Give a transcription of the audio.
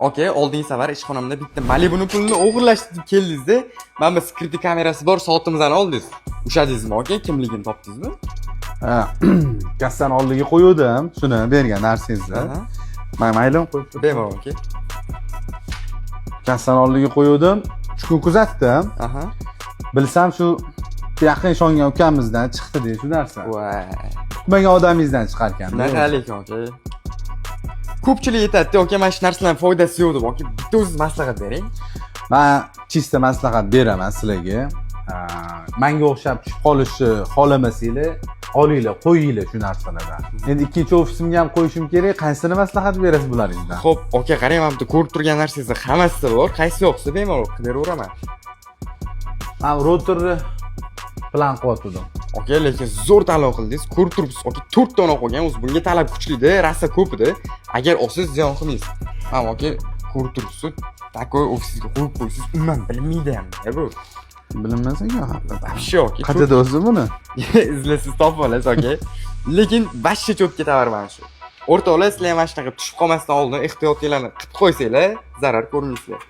Okey, oldingi safar ishxonamda bitta Malibu'ni pulini o'g'irlashdi deb keldingiz-da. Mana bu security kamerasi bor, soatimizni oldingiz. Ushladingizmi, okey? Kimligini topdingizmi? Ha, kassani oldiga qo'ydim, shuni bergan narsangizni. Mayli qo'yib. Bemalol, okey. Kassani oldiga qo'ydim, 3 kun kuzatdim. Aha. Bilsam shu yaqin ishongan ukamizdan chiqdi-da shu narsa. Voy. Kutmagan odamingizdan chiqar ekan. Shunaqa lekin, okey. Ko'pchilik aytadi, okey, mana shu narsalarning foydasi yo'q deb, okey. Bitta o'zingiz maslahat bering. Men chista maslahat beraman sizlarga. Menga o'xshab tushib qolishni xohlamasanglar, olinglar, qo'yinglar shu narsalardan. Endi ikkinchi ofisimga ham qo'yishim kerak. Qaysini maslahat berasiz bularingizdan? Xo'p, okey, qarang, mana bu ko'rib turgan narsangizni hammasi bor. Qaysi yo'qsa bemalol qidiraveraman. Men routerni plan qilyotgandim. Okey, lekin zo'r tanlov qildingiz. Ko'rib turibsiz, okey, 4 dona qolgan. O'zi bunga talab kuchli-da, rasa ko'p-da. Agar olsangiz ziyon qilmaysiz. Mana okey, ko'rib turibsiz. Takoy ofisingizga qo'yib qo'ysiz, umuman bilmaydi ham, bu. Bilinmasaga Вообще, okey. Qayerda o'zi buni? Izlasiz topib olasiz, okey. Lekin bashcha cho'p ketaver mana shu. O'rtoqlar, sizlar ham mana shunaqa tushib qolmasdan oldin ehtiyotlarni qilib qo'ysanglar, zarar ko'rmaysizlar.